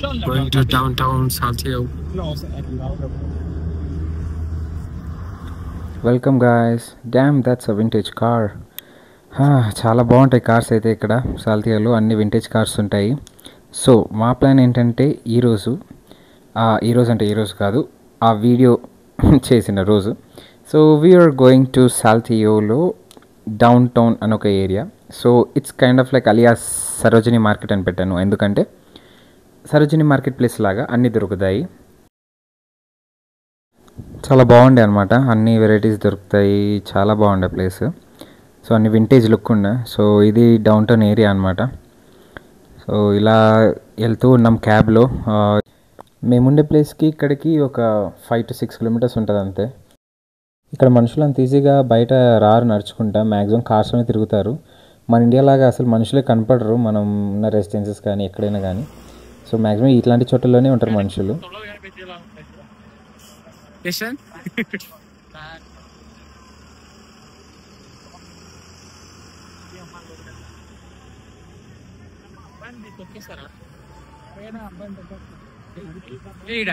Going to downtown Saltillo. Welcome guys. Damn that's a vintage car. చాలా బాగుంటాయి cars అయితే ఇక్కడ సాల్తియాలో అన్ని వింటేజ్ కార్స్ ఉంటాయి. సో మా ప్లాన్ ఏంటంటే ఈరోజు అంటే ఈరోజు కాదు, ఆ వీడియో చేసిన రోజు. సో వీఆర్ గోయింగ్ టు సాల్తియోలో డౌన్ టౌన్ అని ఒక ఏరియా. So it's kind of like alias Sarojini market అని పెట్టాను, ఎందుకంటే సరోజిని మార్కెట్ ప్లేస్ లాగా అన్నీ దొరుకుతాయి. చాలా బాగుండే అనమాట, అన్ని వెరైటీస్ దొరుకుతాయి, చాలా బాగుండే ప్లేస్. సో అన్ని వింటేజ్ లుక్ ఉండే. సో ఇది డౌన్ టౌన్ ఏరియా అనమాట. సో ఇలా వెళ్తూ ఉన్నాం క్యాబ్లో. మేముండే ప్లేస్కి ఇక్కడికి ఒక 5 to 6 kilometers ఉంటుంది అంతే. ఇక్కడ మనుషులు అంత ఈజీగా బయట రారు నడుచుకుంటా, మ్యాక్సిమం కార్స్లోనే తిరుగుతారు. మన ఇండియాలాగా అసలు మనుషులే కనపడరు మనం ఉన్న రెసిడెన్సెస్ కానీ ఎక్కడైనా కానీ. సో మ్యాక్సిమం ఇట్లాంటి చోట్లలోనే ఉంటారు మనుషులు.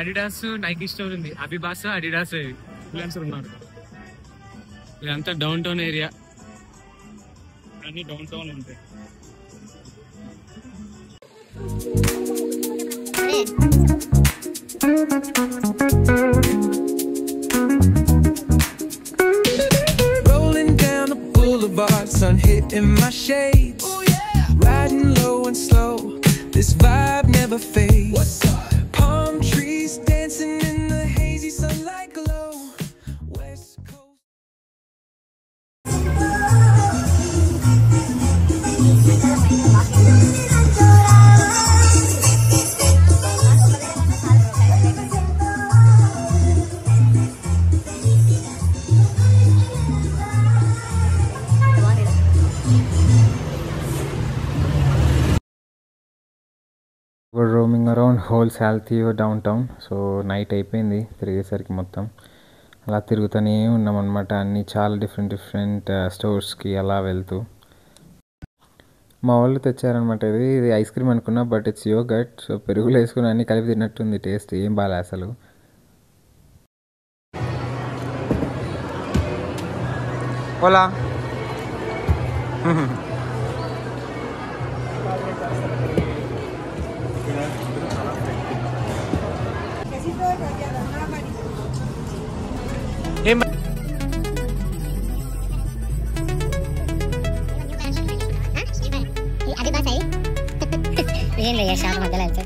అడిడాస్ నైకీ స్టోర్ ఉంది, అబిబాస్ అడిడాస్ ఫ్రీలాన్సర్ ఉన్నారు. ఇదంతా డౌన్ టౌన్ ఏరియా, అన్ని డౌన్ టౌన్ ఉంటాయి. Rolling down the boulevard, sun hitting my shades. Oh yeah, riding low and slow, this vibe never fades. Palm trees dancing in the hazy sunlight glow. West Coast. Roaming around whole Saltillo downtown. So night అయిపోయింది తిరిగేసరికి, మొత్తం అలా తిరుగుతూనే ఉన్నాం అనమాట. అన్నీ చాలా different స్టోర్స్కి అలా వెళ్తూ. మా వాళ్ళు తెచ్చారనమాట. ఇది ఐస్ క్రీమ్ అనుకున్నా, బట్ ఇట్స్ యోగర్ట్. సో పెరుగులో వేసుకుని అన్నీ కలిపి తిన్నట్టుంది, టేస్ట్ ఏం బాగా అసలు. ఓలా ఏం లేదు షాప్ మధ్యలో వెళ్తే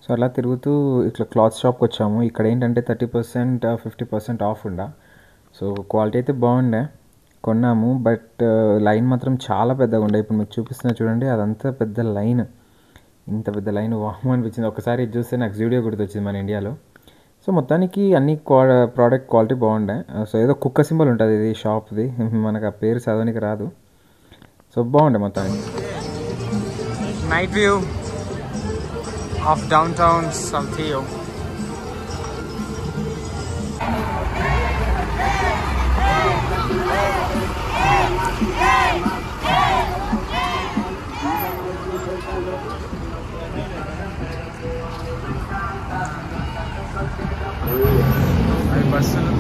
సో అలా తిరుగుతూ ఇట్లా క్లాత్ షాప్కి వచ్చాము. ఇక్కడ ఏంటంటే 30% 50% ఆఫ్ ఉండా. సో క్వాలిటీ అయితే బాగుండే, కొన్నాము. బట్ లైన్ మాత్రం చాలా పెద్దగా ఉండే. ఇప్పుడు మీకు చూపిస్తున్నా చూడండి, అదంతా పెద్ద లైన్. ఇంత పెద్ద లైన్ వామ్ అనిపించింది. ఒకసారి ఇది చూస్తే నాకు జూడియో గుర్తొచ్చింది మన ఇండియాలో. సో మొత్తానికి అన్ని ప్రోడక్ట్ క్వాలిటీ బాగుండే. సో ఏదో కుక్క సింబల్ ఉంటుంది ఇది షాప్ది, మనకు ఆ పేరు చదవనికి రాదు. సో బాగుండే మొత్తానికి. Night view of downtown Saltillo. బస్సులు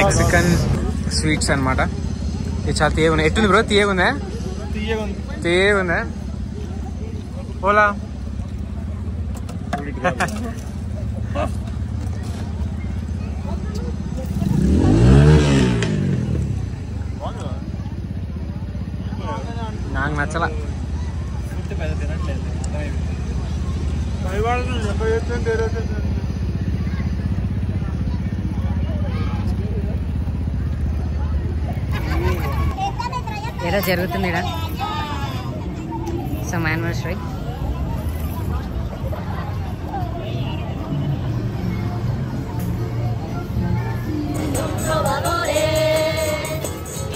మెక్సికన్ స్వీట్స్ అనమాట. ఇది చాలా తీయగా ఉన్నాయి. ఎట్టుంది బ్రో? తీయగుందా? తీయగుందా? ఓలా నాకు నచ్చలా. ఏదో జరుగుతుంది ఇక్కడ. Some anniversary.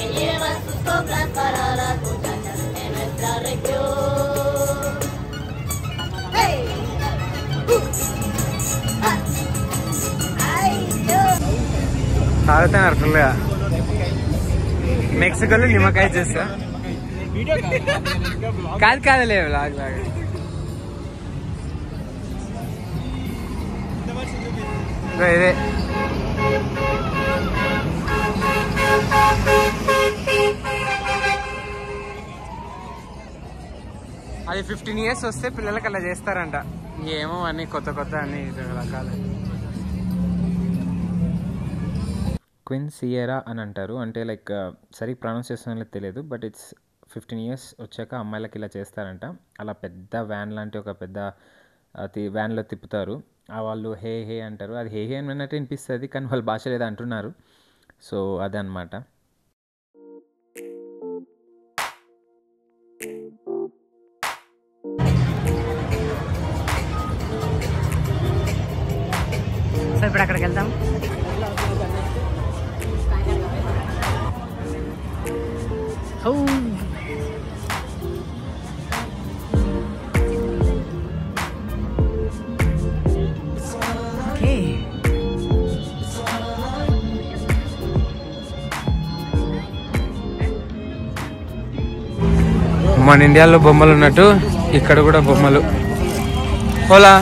que llevas తాగుతున్నారు ఫుల్గా. మెక్సికోలో నిమ్మకాయ చేస్తా కాదులే బ్లాగ్ లాగా. ఇదే అది 15 years వస్తే పిల్లలకి అలా చేస్తారంట. ఏమో అన్ని కొత్త అన్ని రకాలు. క్విన్ సియరా అని అంటారు, అంటే లైక్ సరిగ్గా ప్రొనౌన్స్ చేస్తున్నట్లే తెలియదు, బట్ ఇట్స్ 15 years వచ్చాక అమ్మాయిలకి ఇలా చేస్తారంట. అలా పెద్ద వ్యాన్ లాంటి ఒక పెద్ద వ్యాన్లో తిప్పుతారు. వాళ్ళు హే హే అంటారు. అది హే హే అని అన్నట్టు వినిపిస్తుంది, కానీ వాళ్ళ భాష లేదా అంటున్నారు. సో అదనమాట. ఇప్పుడు అక్కడికి వెళ్దాం. మన ఇండియాలో బొమ్మలు ఉన్నట్టు ఇక్కడ కూడా బొమ్మలు. హోలా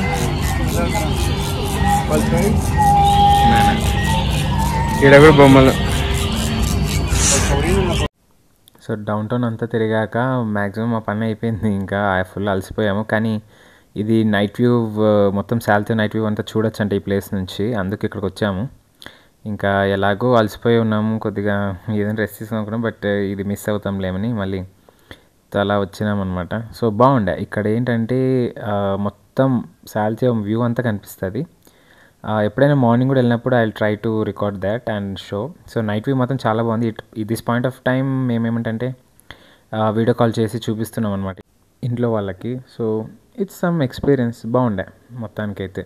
ఇక్కడ కూడా బొమ్మలు. సో డౌన్ టౌన్ అంతా తిరిగాక మ్యాక్సిమం మా పని అయిపోయింది, ఇంకా ఫుల్ అలసిపోయాము. కానీ ఇది నైట్ వ్యూ, మొత్తం శాల్తీ నైట్ వ్యూ అంతా చూడొచ్చు అంటే ఈ ప్లేస్ నుంచి, అందుకు ఇక్కడికి వచ్చాము. ఇంకా ఎలాగో అలసిపోయి ఉన్నాము, కొద్దిగా ఏదైనా రెస్ట్ తీసుకున్నాం అనుకున్నాం, బట్ ఇది మిస్ అవుతాంలేమని మళ్ళీ అలా వచ్చినామన్నమాట. సో బాగుండే. ఇక్కడ ఏంటంటే మొత్తం శాల్తీ వ్యూ అంతా కనిపిస్తుంది. ఎప్పుడైనా మార్నింగ్ కూడా వెళ్ళినప్పుడు I will try to record that and show. So night view మాత్రం చాలా బాగుంది. దిస్ పాయింట్ ఆఫ్ టైం మేమేమంటే వీడియో కాల్ చేసి చూపిస్తున్నాం అనమాట ఇంట్లో వాళ్ళకి. సో ఇట్స్ సమ్ ఎక్స్పీరియన్స్, బాగుండే మొత్తానికైతే.